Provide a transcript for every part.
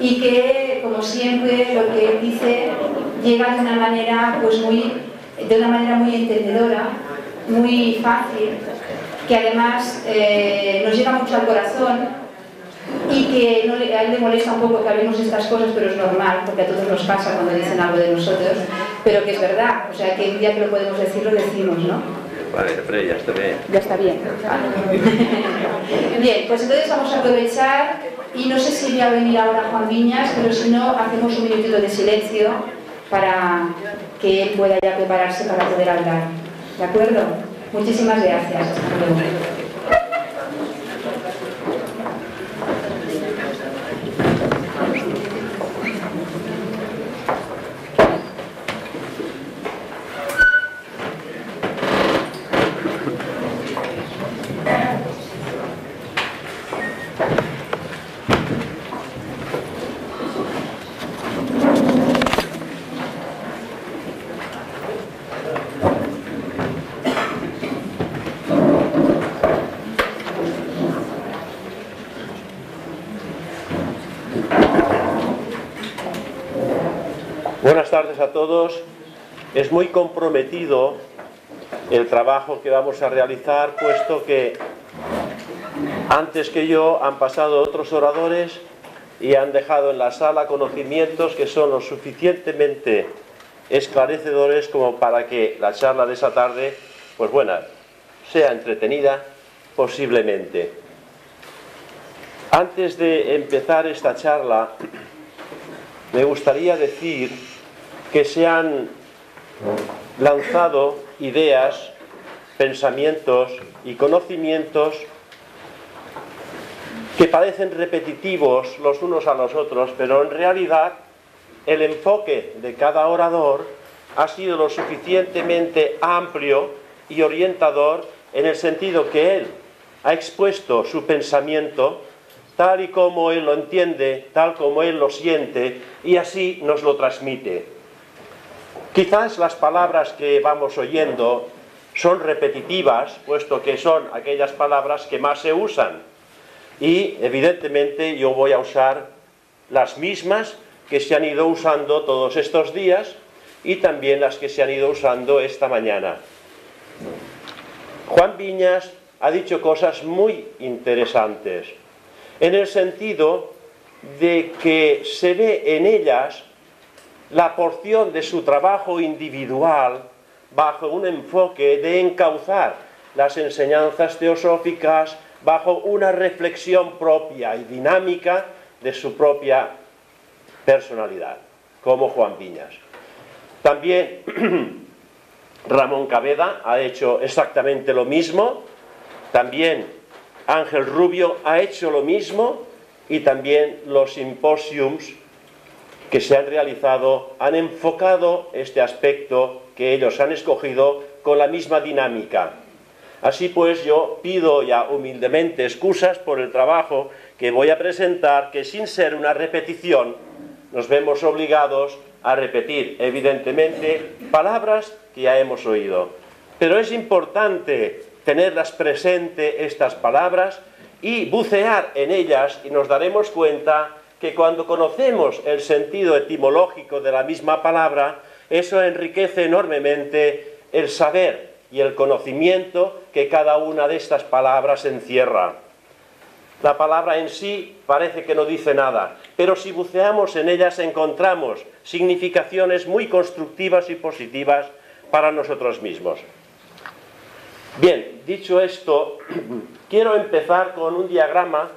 y que, como siempre, lo que dice llega de una manera muy entendedora, muy fácil, que además nos llega mucho al corazón y que a él le molesta un poco que hablemos de estas cosas, pero es normal, porque a todos nos pasa cuando dicen algo de nosotros, pero que es verdad, o sea, que el día que lo podemos decir, lo decimos, ¿no? Vale, pero ya está bien. Ya está bien. Vale. Bien, pues entonces vamos a aprovechar, y no sé si va a venir ahora Juan Viñas, pero si no, hacemos un minutito de silencio para que él pueda ya prepararse para poder hablar. ¿De acuerdo? Muchísimas gracias. Hasta luego. Buenas tardes a todos. Es muy comprometido el trabajo que vamos a realizar, puesto que antes que yo han pasado otros oradores y han dejado en la sala conocimientos que son lo suficientemente esclarecedores como para que la charla de esa tarde, pues bueno, sea entretenida posiblemente. Antes de empezar esta charla, me gustaría decir que se han lanzado ideas, pensamientos y conocimientos que parecen repetitivos los unos a los otros, pero en realidad el enfoque de cada orador ha sido lo suficientemente amplio y orientador en el sentido que él ha expuesto su pensamiento tal y como él lo entiende, tal como él lo siente, y así nos lo transmite. Quizás las palabras que vamos oyendo son repetitivas, puesto que son aquellas palabras que más se usan. Y evidentemente yo voy a usar las mismas que se han ido usando todos estos días y también las que se han ido usando esta mañana. Juan Viñas ha dicho cosas muy interesantes, en el sentido de que se ve en ellas la porción de su trabajo individual bajo un enfoque de encauzar las enseñanzas teosóficas bajo una reflexión propia y dinámica de su propia personalidad, como Juan Viñas. También Ramón Caveda ha hecho exactamente lo mismo, también Ángel Rubio ha hecho lo mismo, y también los simposiums que se han realizado han enfocado este aspecto que ellos han escogido con la misma dinámica. Así pues, yo pido ya humildemente excusas por el trabajo que voy a presentar, que sin ser una repetición nos vemos obligados a repetir, evidentemente, palabras que ya hemos oído. Pero es importante tenerlas presentes, estas palabras, y bucear en ellas, y nos daremos cuenta que cuando conocemos el sentido etimológico de la misma palabra, eso enriquece enormemente el saber y el conocimiento que cada una de estas palabras encierra. La palabra en sí parece que no dice nada, pero si buceamos en ellas encontramos significaciones muy constructivas y positivas para nosotros mismos. Bien, dicho esto, quiero empezar con un diagrama.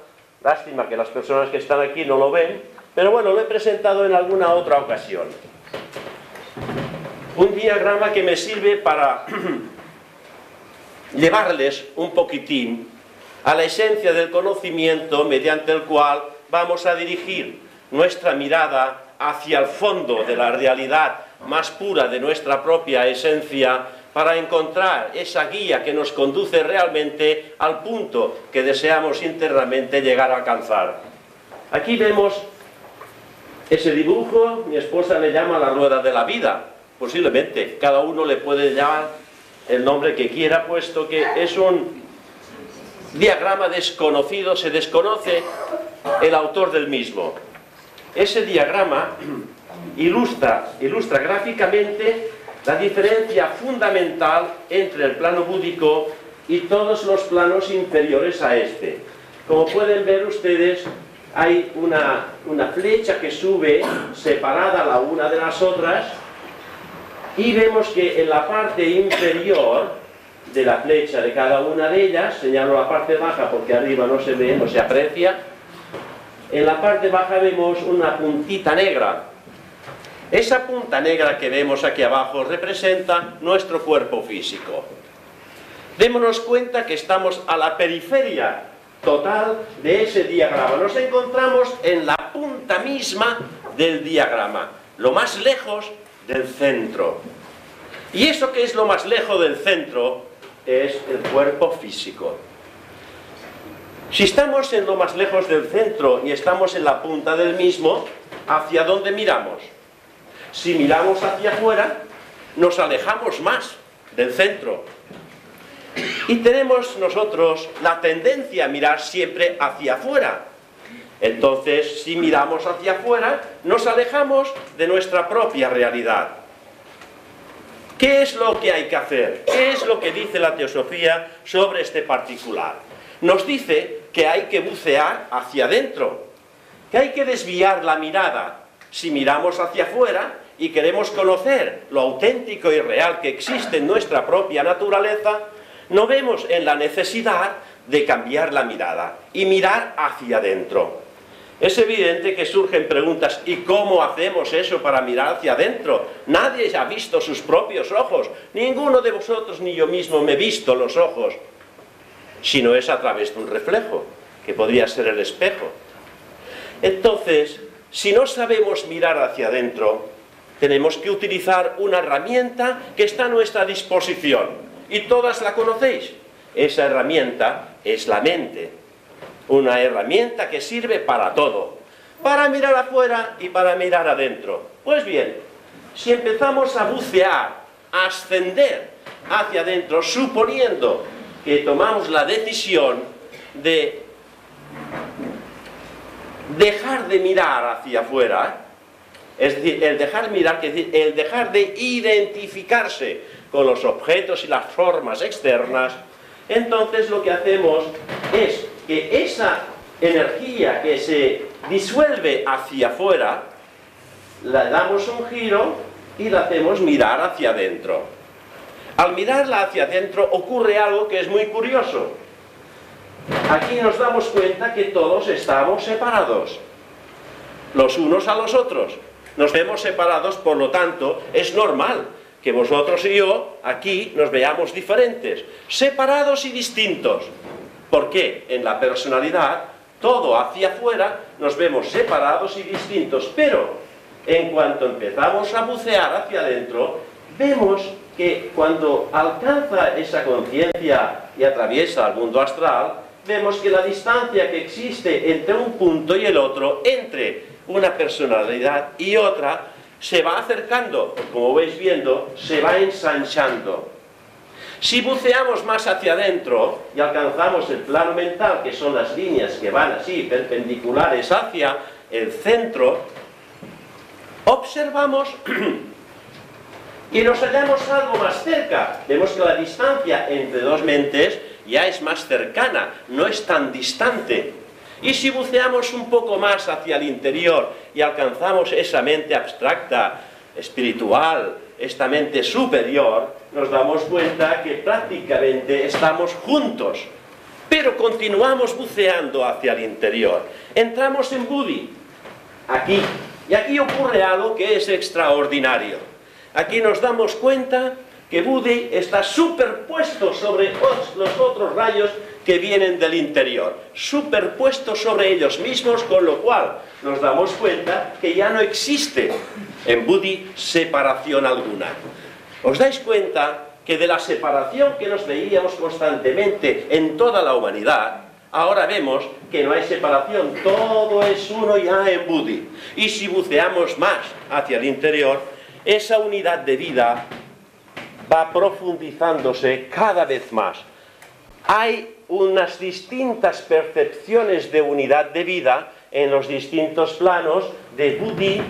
Lástima que las personas que están aquí no lo ven, pero bueno, lo he presentado en alguna otra ocasión. Un diagrama que me sirve para llevarles un poquitín a la esencia del conocimiento mediante el cual vamos a dirigir nuestra mirada hacia el fondo de la realidad más pura de nuestra propia esencia, para encontrar esa guía que nos conduce realmente al punto que deseamos internamente llegar a alcanzar. Aquí vemos ese dibujo, mi esposa le llama la rueda de la vida, posiblemente, cada uno le puede llamar el nombre que quiera, puesto que es un diagrama desconocido, se desconoce el autor del mismo. Ese diagrama ilustra gráficamente la diferencia fundamental entre el plano búdico y todos los planos inferiores a este. Como pueden ver ustedes, hay una flecha que sube separada la una de las otras, y vemos que en la parte inferior de la flecha de cada una de ellas, señalo la parte baja porque arriba no se ve, no se aprecia, en la parte baja vemos una puntita negra. Esa punta negra que vemos aquí abajo representa nuestro cuerpo físico. Démonos cuenta que estamos a la periferia total de ese diagrama. Nos encontramos en la punta misma del diagrama, lo más lejos del centro. Y eso que es lo más lejos del centro es el cuerpo físico. Si estamos en lo más lejos del centro y estamos en la punta del mismo, ¿hacia dónde miramos? Si miramos hacia afuera, nos alejamos más del centro. Y tenemos nosotros la tendencia a mirar siempre hacia afuera. Entonces, si miramos hacia afuera, nos alejamos de nuestra propia realidad. ¿Qué es lo que hay que hacer? ¿Qué es lo que dice la teosofía sobre este particular? Nos dice que hay que bucear hacia adentro, que hay que desviar la mirada. Si miramos hacia afuera y queremos conocer lo auténtico y real que existe en nuestra propia naturaleza, no vemos en la necesidad de cambiar la mirada y mirar hacia adentro. Es evidente que surgen preguntas: ¿y cómo hacemos eso para mirar hacia adentro? Nadie ha visto sus propios ojos, ninguno de vosotros ni yo mismo me he visto los ojos, si no es a través de un reflejo, que podría ser el espejo. Entonces, si no sabemos mirar hacia adentro, tenemos que utilizar una herramienta que está a nuestra disposición, y todas la conocéis. Esa herramienta es la mente. Una herramienta que sirve para todo, para mirar afuera y para mirar adentro. Pues bien, si empezamos a bucear, a ascender hacia adentro, suponiendo que tomamos la decisión de dejar de mirar hacia afuera, es decir, el dejar mirar, es decir, el dejar de identificarse con los objetos y las formas externas, entonces lo que hacemos es que esa energía que se disuelve hacia afuera, la damos un giro y la hacemos mirar hacia adentro. Al mirarla hacia adentro ocurre algo que es muy curioso. Aquí nos damos cuenta que todos estamos separados, los unos a los otros. Nos vemos separados, por lo tanto, es normal que vosotros y yo aquí nos veamos diferentes, separados y distintos. ¿Por qué? En la personalidad, todo hacia afuera, nos vemos separados y distintos, pero en cuanto empezamos a bucear hacia adentro, vemos que cuando alcanza esa conciencia y atraviesa el mundo astral, vemos que la distancia que existe entre un punto y el otro, entre una personalidad y otra, se va acercando, como vais viendo, se va ensanchando. Si buceamos más hacia adentro y alcanzamos el plano mental, que son las líneas que van así, perpendiculares hacia el centro, observamos que nos hallamos algo más cerca. Vemos que la distancia entre dos mentes ya es más cercana, no es tan distante. Y si buceamos un poco más hacia el interior y alcanzamos esa mente abstracta, espiritual, esta mente superior, nos damos cuenta que prácticamente estamos juntos. Pero continuamos buceando hacia el interior. Entramos en Budi, aquí. Y aquí ocurre algo que es extraordinario. Aquí nos damos cuenta que Budi está superpuesto sobre los otros rayos que vienen del interior, superpuestos sobre ellos mismos, con lo cual nos damos cuenta que ya no existe en Budi separación alguna. ¿Os dais cuenta que de la separación que nos veíamos constantemente en toda la humanidad, ahora vemos que no hay separación, todo es uno ya en Budi? Y si buceamos más hacia el interior, esa unidad de vida va profundizándose cada vez más. Hay unas distintas percepciones de unidad de vida en los distintos planos de Buddhi,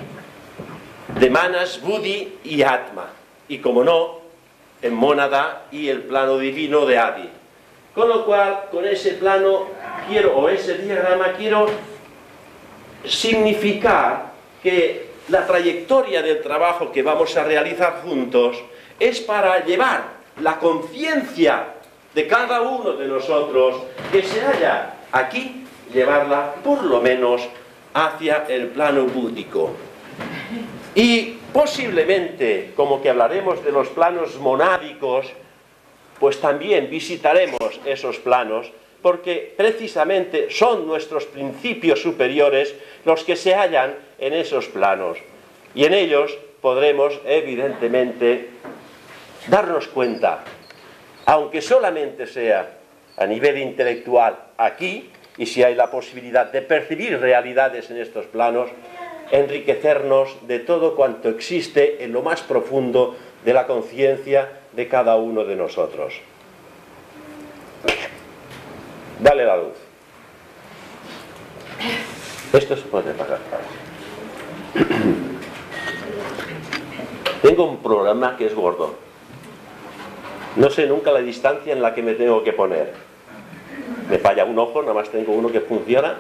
de Manas, Buddhi y Atma. Y como no, en Mónada y el plano divino de Adi. Con lo cual, con ese plano o ese diagrama quiero significar que la trayectoria del trabajo que vamos a realizar juntos es para llevar la conciencia de cada uno de nosotros que se halla aquí, llevarla por lo menos hacia el plano búdico. Y posiblemente, como que hablaremos de los planos monádicos, pues también visitaremos esos planos, porque precisamente son nuestros principios superiores los que se hallan en esos planos. Y en ellos podremos, evidentemente, darnos cuenta, aunque solamente sea a nivel intelectual aquí, y si hay la posibilidad de percibir realidades en estos planos, enriquecernos de todo cuanto existe en lo más profundo de la conciencia de cada uno de nosotros. Dale la luz. Esto se puede apagar. Tengo un programa que es gordo. No sé nunca la distancia en la que me tengo que poner. Me falla un ojo, nada más tengo uno que funciona.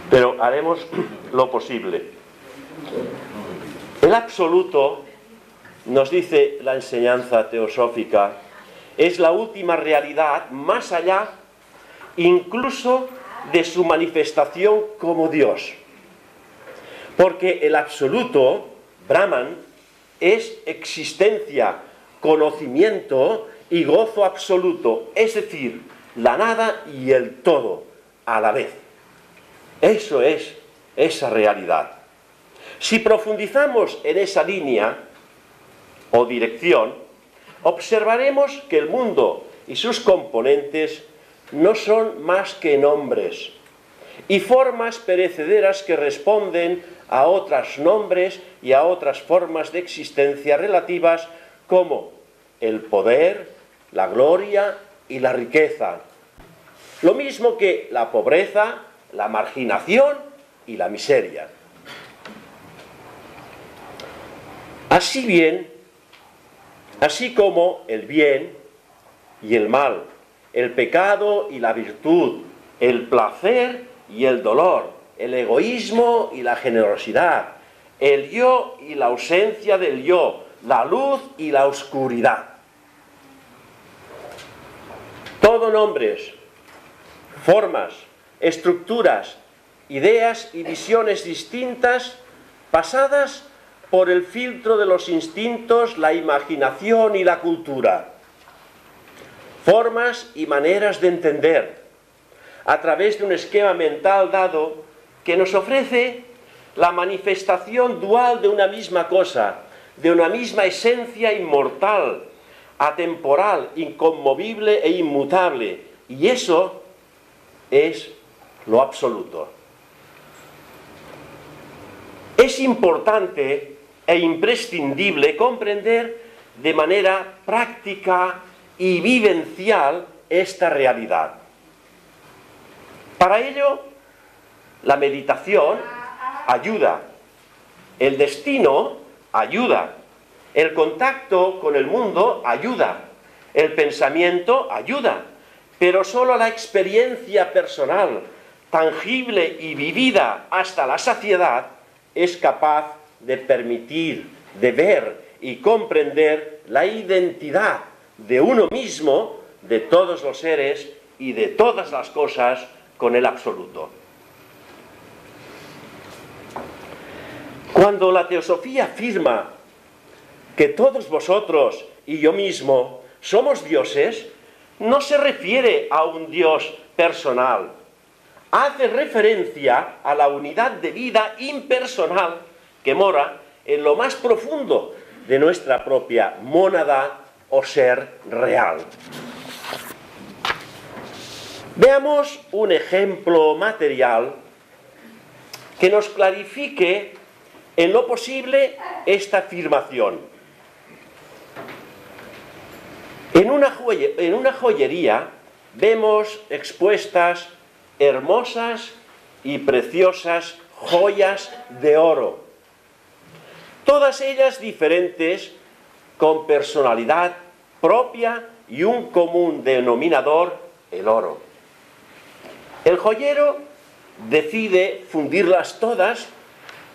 Pero haremos lo posible. El absoluto, nos dice la enseñanza teosófica, es la última realidad más allá incluso de su manifestación como Dios. Porque el absoluto, Brahman, es existencia, conocimiento y gozo absoluto, es decir, la nada y el todo a la vez. Eso es esa realidad. Si profundizamos en esa línea o dirección, observaremos que el mundo y sus componentes no son más que nombres y formas perecederas que responden a otros nombres y a otras formas de existencia relativas como el poder, la gloria y la riqueza. Lo mismo que la pobreza, la marginación y la miseria. Así como el bien y el mal, el pecado y la virtud, el placer y el dolor, el egoísmo y la generosidad, el yo y la ausencia del yo, la luz y la oscuridad. Todo nombres, formas, estructuras, ideas y visiones distintas pasadas por el filtro de los instintos, la imaginación y la cultura. Formas y maneras de entender, a través de un esquema mental dado que nos ofrece la manifestación dual de una misma cosa, de una misma esencia inmortal, atemporal, inconmovible e inmutable. Y eso es lo absoluto. Es importante e imprescindible comprender de manera práctica y vivencial esta realidad. Para ello, la meditación ayuda, el destino ayuda, el contacto con el mundo ayuda, el pensamiento ayuda, pero solo la experiencia personal, tangible y vivida hasta la saciedad, es capaz de permitir, de ver y comprender la identidad de uno mismo, de todos los seres y de todas las cosas con el absoluto. Cuando la teosofía afirma que todos vosotros y yo mismo somos dioses, no se refiere a un Dios personal. Hace referencia a la unidad de vida impersonal que mora en lo más profundo de nuestra propia mónada o ser real. Veamos un ejemplo material que nos clarifique en lo posible esta afirmación. En una joyería vemos expuestas hermosas y preciosas joyas de oro, todas ellas diferentes, con personalidad propia y un común denominador, el oro. El joyero decide fundirlas todas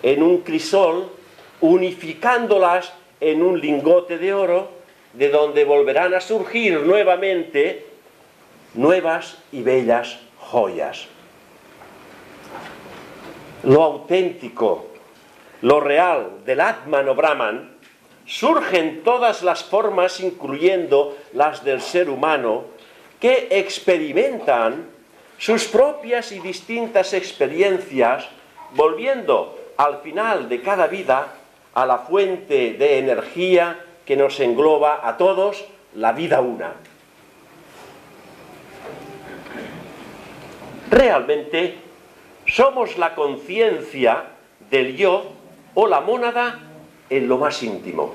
en un crisol, unificándolas en un lingote de oro, de donde volverán a surgir nuevamente nuevas y bellas joyas. Lo auténtico, lo real del Atman o Brahman surge en todas las formas, incluyendo las del ser humano, que experimentan sus propias y distintas experiencias, volviendo al final de cada vida a la fuente de energía que nos engloba a todos, la vida una. Realmente somos la conciencia del yo o la mónada en lo más íntimo.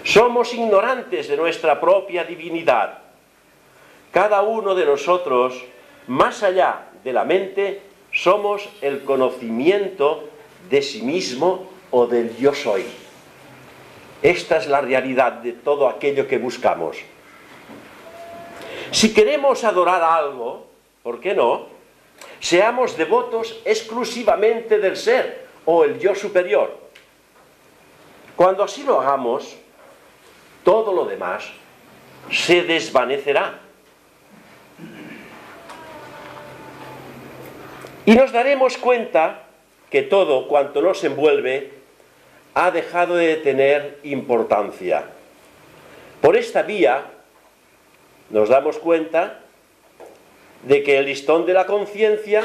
Somos ignorantes de nuestra propia divinidad. Cada uno de nosotros, más allá de la mente, somos el conocimiento de sí mismo o del yo soy. Esta es la realidad de todo aquello que buscamos. Si queremos adorar algo, ¿por qué no? Seamos devotos exclusivamente del ser o el yo superior. Cuando así lo hagamos, todo lo demás se desvanecerá. Y nos daremos cuenta que todo cuanto nos envuelve ha dejado de tener importancia. Por esta vía nos damos cuenta de que el listón de la conciencia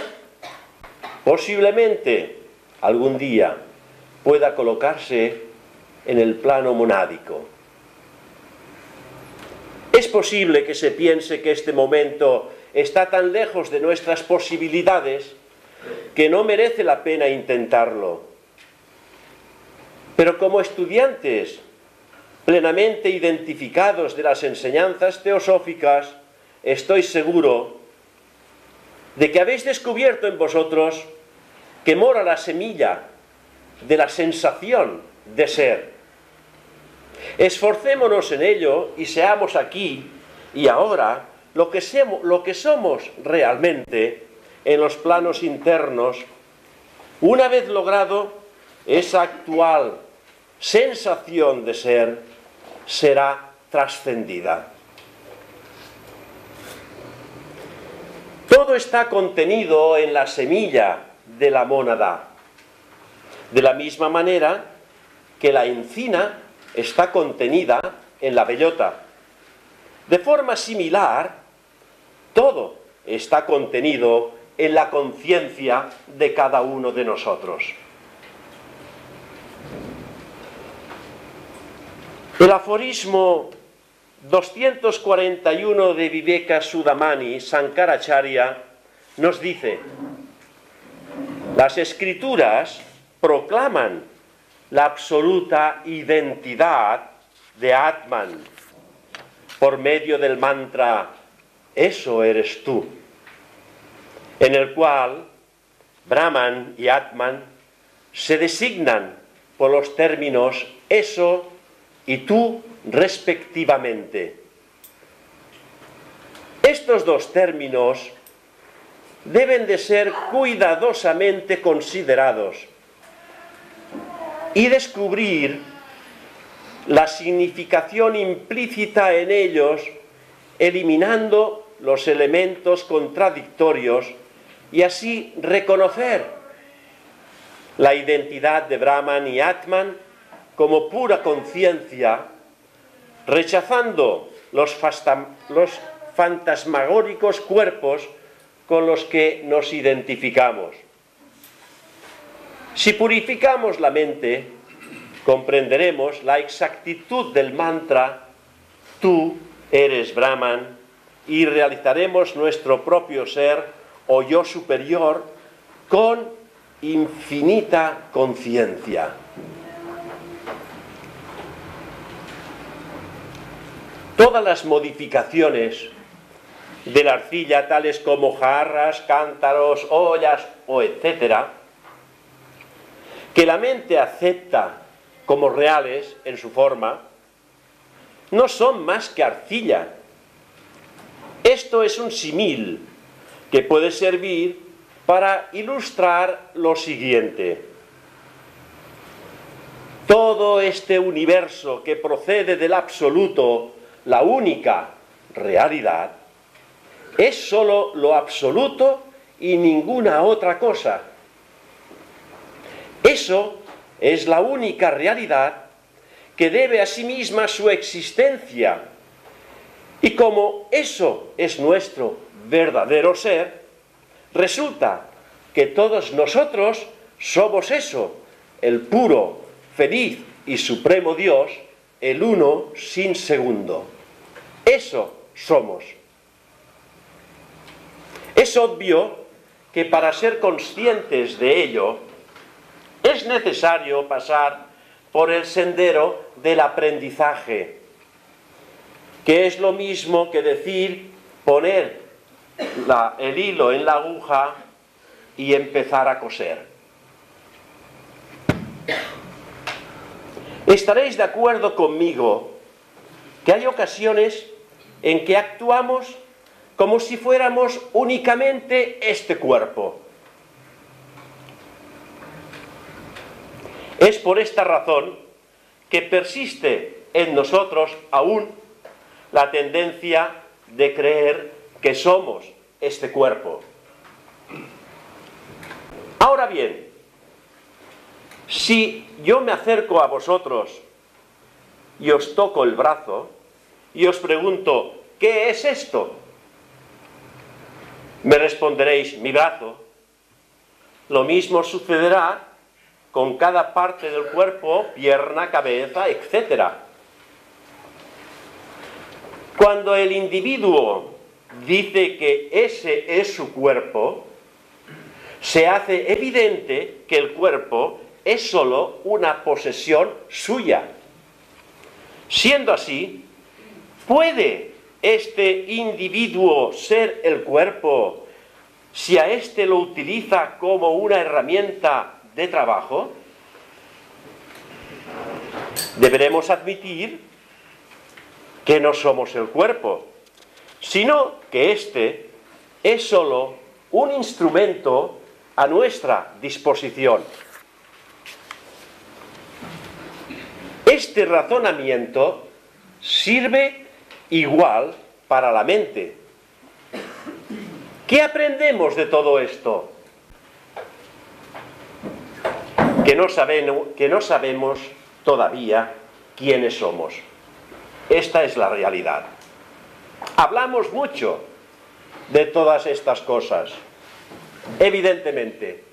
posiblemente algún día pueda colocarse en el plano monádico. Es posible que se piense que este momento está tan lejos de nuestras posibilidades que no merece la pena intentarlo. Pero como estudiantes plenamente identificados de las enseñanzas teosóficas, estoy seguro de que habéis descubierto en vosotros que mora la semilla de la sensación de ser. Esforcémonos en ello y seamos aquí y ahora lo que somos realmente en los planos internos. Una vez logrado, esa actual sensación de ser será trascendida. Todo está contenido en la semilla de la mónada, de la misma manera que la encina está contenida en la bellota. De forma similar, todo está contenido en la conciencia de cada uno de nosotros. El aforismo 241 de Vivekasudamani Sankaracharya nos dice: las escrituras proclaman la absoluta identidad de Atman por medio del mantra "eso eres tú", en el cual Brahman y Atman se designan por los términos eso y tú respectivamente. Estos dos términos deben de ser cuidadosamente considerados y descubrir la significación implícita en ellos, eliminando los elementos contradictorios y así reconocer la identidad de Brahman y Atman como pura conciencia, rechazando los fantasmagóricos cuerpos con los que nos identificamos. Si purificamos la mente, comprenderemos la exactitud del mantra "tú eres Brahman" y realizaremos nuestro propio ser o yo superior con infinita conciencia. Todas las modificaciones de la arcilla, tales como jarras, cántaros, ollas o etcétera, que la mente acepta como reales en su forma, no son más que arcilla. Esto es un símil que puede servir para ilustrar lo siguiente. Todo este universo que procede del absoluto, la única realidad, es sólo lo absoluto y ninguna otra cosa. Eso es la única realidad que debe a sí misma su existencia. Y como eso es nuestro verdadero ser, resulta que todos nosotros somos eso, el puro, feliz y supremo Dios, el uno sin segundo. Eso somos. Es obvio que para ser conscientes de ello, es necesario pasar por el sendero del aprendizaje, que es lo mismo que decir poner el hilo en la aguja y empezar a coser. Estaréis de acuerdo conmigo que hay ocasiones en que actuamos como si fuéramos únicamente este cuerpo. Es por esta razón que persiste en nosotros aún la tendencia de creer que somos este cuerpo. Ahora bien, si yo me acerco a vosotros y os toco el brazo y os pregunto, ¿qué es esto? Me responderéis, mi brazo. Lo mismo sucederá con cada parte del cuerpo, pierna, cabeza, etc. Cuando el individuo dice que ese es su cuerpo, se hace evidente que el cuerpo es sólo una posesión suya. Siendo así, ¿puede este individuo ser el cuerpo si a éste lo utiliza como una herramienta de trabajo? Deberemos admitir que no somos el cuerpo, sino que éste es sólo un instrumento a nuestra disposición. Este razonamiento sirve igual para la mente. ¿Qué aprendemos de todo esto? Que no sabemos todavía quiénes somos. Esta es la realidad. Hablamos mucho de todas estas cosas, evidentemente,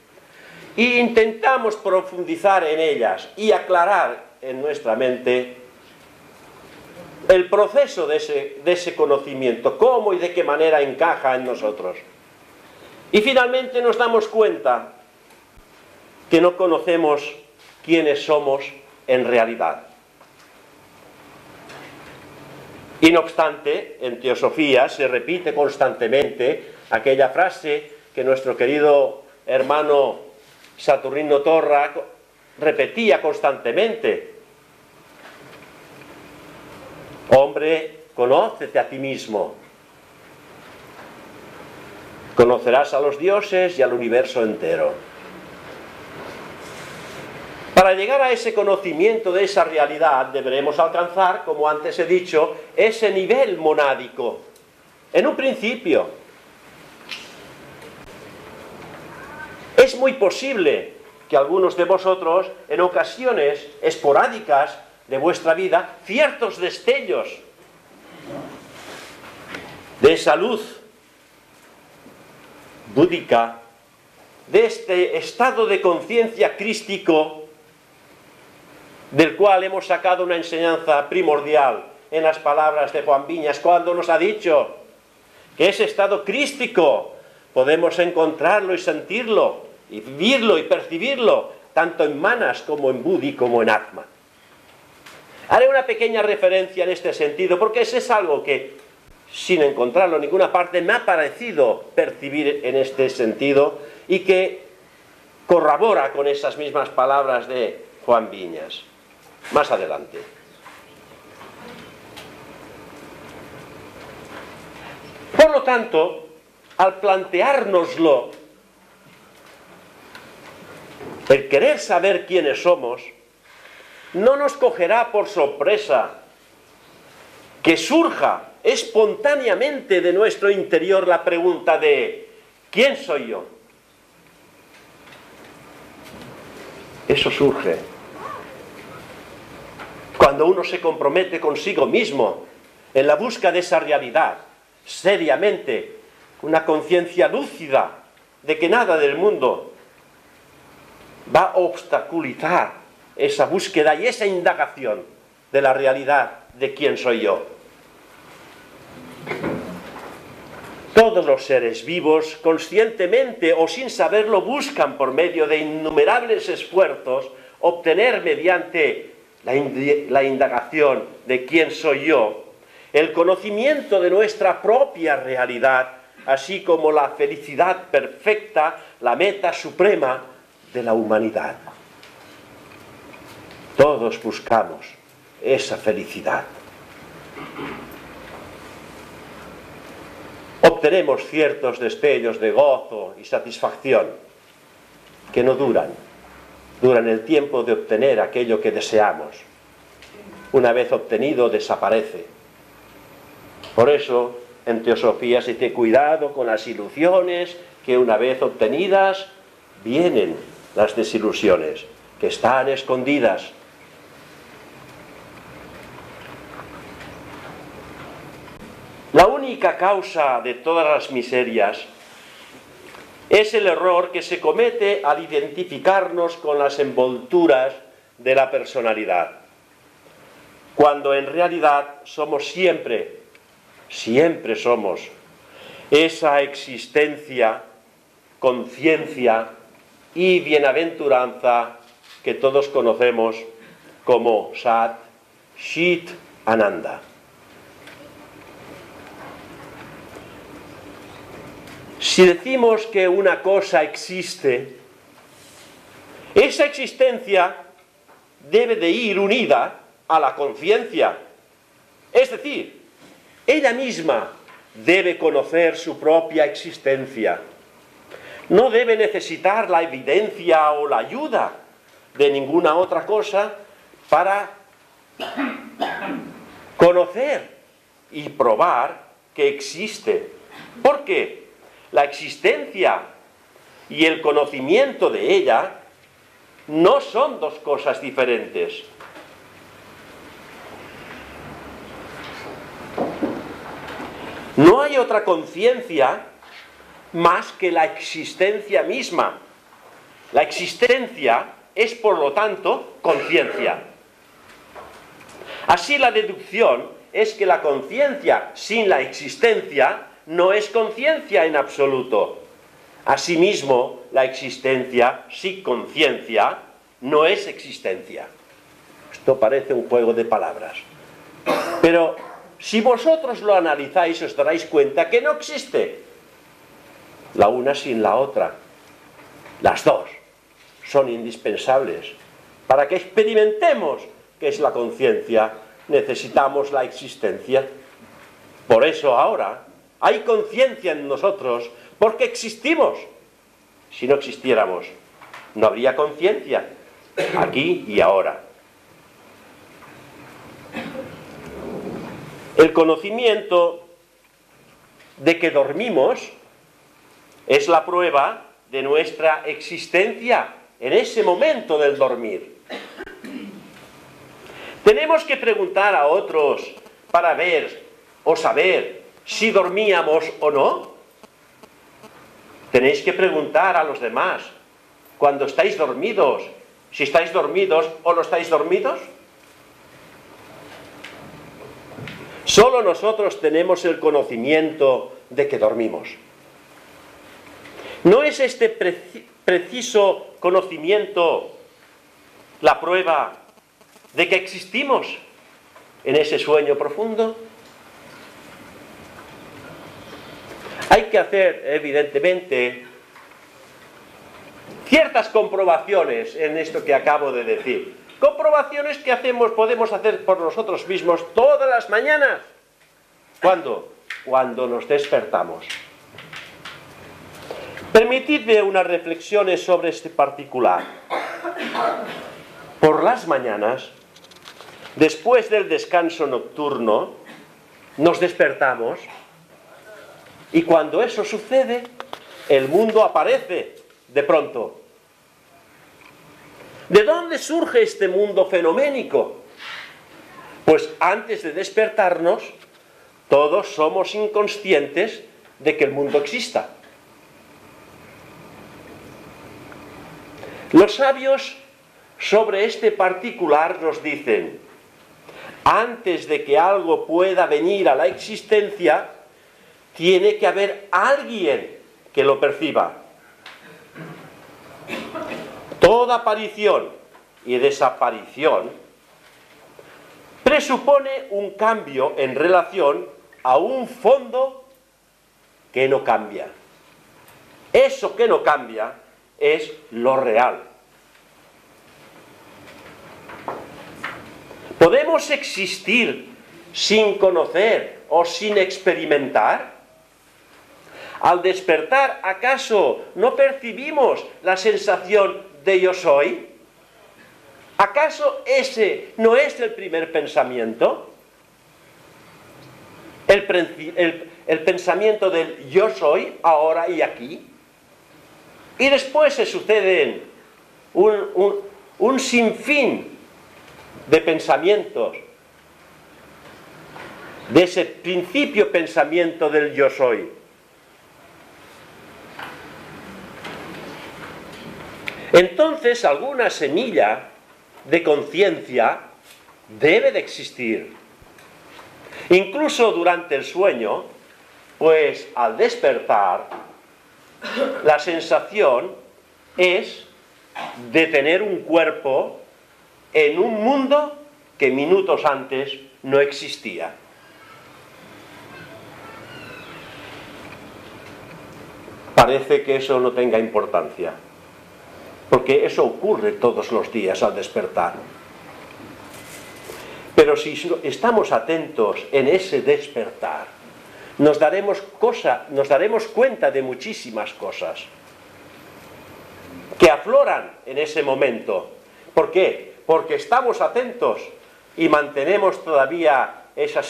e intentamos profundizar en ellas y aclarar en nuestra mente el proceso de ese conocimiento, cómo y de qué manera encaja en nosotros. Y finalmente nos damos cuenta que no conocemos quiénes somos en realidad. Y no obstante, en teosofía se repite constantemente aquella frase que nuestro querido hermano Saturnino Torra repetía constantemente: hombre, conócete a ti mismo. Conocerás a los dioses y al universo entero. Para llegar a ese conocimiento de esa realidad deberemos alcanzar, como antes he dicho, ese nivel monádico. En un principio, es muy posible que algunos de vosotros, en ocasiones esporádicas de vuestra vida, ciertos destellos de esa luz búdica, de este estado de conciencia crístico, del cual hemos sacado una enseñanza primordial en las palabras de Juan Viñas, cuando nos ha dicho que ese estado crístico podemos encontrarlo y sentirlo, y vivirlo y percibirlo, tanto en Manas como en Buddhi como en Atman. Haré una pequeña referencia en este sentido, porque ese es algo que sin encontrarlo en ninguna parte, me ha parecido percibir en este sentido y que corrobora con esas mismas palabras de Juan Viñas. Más adelante. Por lo tanto, al planteárnoslo, el querer saber quiénes somos, no nos cogerá por sorpresa que surja espontáneamente de nuestro interior la pregunta de ¿quién soy yo? Eso surge cuando uno se compromete consigo mismo en la búsqueda de esa realidad, seriamente, una conciencia lúcida de que nada del mundo va a obstaculizar esa búsqueda y esa indagación de la realidad de quién soy yo. Todos los seres vivos, conscientemente o sin saberlo, buscan por medio de innumerables esfuerzos obtener mediante la indagación de quién soy yo, el conocimiento de nuestra propia realidad, así como la felicidad perfecta, la meta suprema de la humanidad. Todos buscamos esa felicidad. Obtenemos ciertos destellos de gozo y satisfacción que no duran el tiempo de obtener aquello que deseamos. Una vez obtenido, desaparece. Por eso, en teosofía se dice cuidado con las ilusiones, que una vez obtenidas, vienen las desilusiones, que están escondidas. La única causa de todas las miserias es el error que se comete al identificarnos con las envolturas de la personalidad, cuando en realidad somos siempre somos esa existencia, conciencia y bienaventuranza que todos conocemos como Sat Chit Ananda. Si decimos que una cosa existe, esa existencia debe de ir unida a la conciencia. Es decir, ella misma debe conocer su propia existencia. No debe necesitar la evidencia o la ayuda de ninguna otra cosa para conocer y probar que existe. ¿Por qué? La existencia y el conocimiento de ella no son dos cosas diferentes. No hay otra conciencia más que la existencia misma. La existencia es, por lo tanto, conciencia. Así, la deducción es que la conciencia sin la existencia no es conciencia en absoluto. Asimismo, la existencia sin conciencia no es existencia. Esto parece un juego de palabras. Pero si vosotros lo analizáis, os daréis cuenta que no existe la una sin la otra. Las dos son indispensables. Para que experimentemos qué es la conciencia, necesitamos la existencia. Por eso ahora hay conciencia en nosotros, porque existimos. Si no existiéramos, no habría conciencia, aquí y ahora. El conocimiento de que dormimos es la prueba de nuestra existencia en ese momento del dormir. Tenemos que preguntar a otros para ver o saber si dormíamos o no. Tenéis que preguntar a los demás cuando estáis dormidos, si estáis dormidos o no estáis dormidos. Solo nosotros tenemos el conocimiento de que dormimos. ¿No es este preciso conocimiento la prueba de que existimos en ese sueño profundo? Hay que hacer, evidentemente, ciertas comprobaciones en esto que acabo de decir. Comprobaciones que podemos hacer por nosotros mismos todas las mañanas. ¿Cuándo? Cuando nos despertamos. Permitidme unas reflexiones sobre este particular. Por las mañanas, después del descanso nocturno, nos despertamos y cuando eso sucede, el mundo aparece de pronto. ¿De dónde surge este mundo fenoménico? Pues antes de despertarnos, todos somos inconscientes de que el mundo exista. Los sabios sobre este particular nos dicen: antes de que algo pueda venir a la existencia, tiene que haber alguien que lo perciba. Toda aparición y desaparición presupone un cambio en relación a un fondo que no cambia. Eso que no cambia es lo real. ¿Podemos existir sin conocer o sin experimentar? Al despertar, ¿acaso no percibimos la sensación de yo soy? ¿Acaso ese no es el primer pensamiento? El pensamiento del yo soy, ahora y aquí. Y después se suceden un sinfín de pensamientos, de ese principio pensamiento del yo soy. Entonces alguna semilla de conciencia debe de existir. Incluso durante el sueño, pues al despertar, la sensación es de tener un cuerpo en un mundo que minutos antes no existía. Parece que eso no tenga importancia, porque eso ocurre todos los días al despertar. Pero si estamos atentos en ese despertar, nos daremos cuenta de muchísimas cosas que afloran en ese momento. ¿Por qué? Porque estamos atentos y mantenemos todavía esa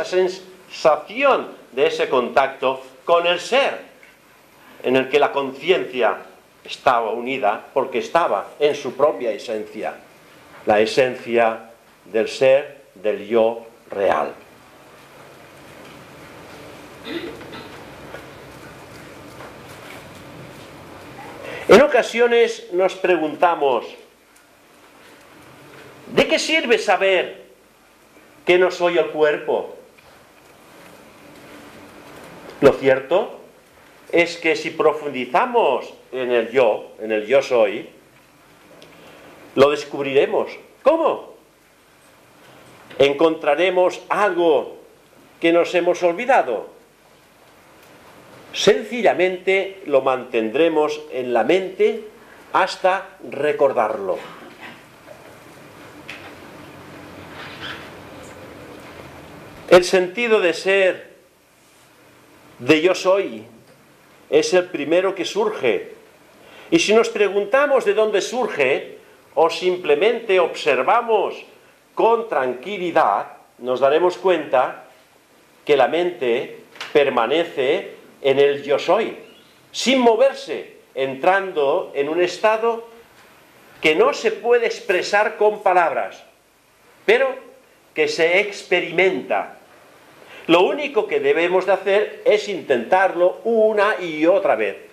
sensación de ese contacto con el ser, en el que la conciencia estaba unida porque estaba en su propia esencia, la esencia del ser, del yo real. En ocasiones nos preguntamos: ¿de qué sirve saber que no soy el cuerpo? Lo cierto es que si profundizamos en el yo soy, lo descubriremos. ¿Cómo? ¿Encontraremos algo que nos hemos olvidado? Sencillamente lo mantendremos en la mente hasta recordarlo. El sentido de ser, de yo soy, es el primero que surge. Y si nos preguntamos de dónde surge, o simplemente observamos con tranquilidad, nos daremos cuenta que la mente permanece en el yo soy, sin moverse, entrando en un estado que no se puede expresar con palabras, pero que se experimenta. Lo único que debemos de hacer es intentarlo una y otra vez.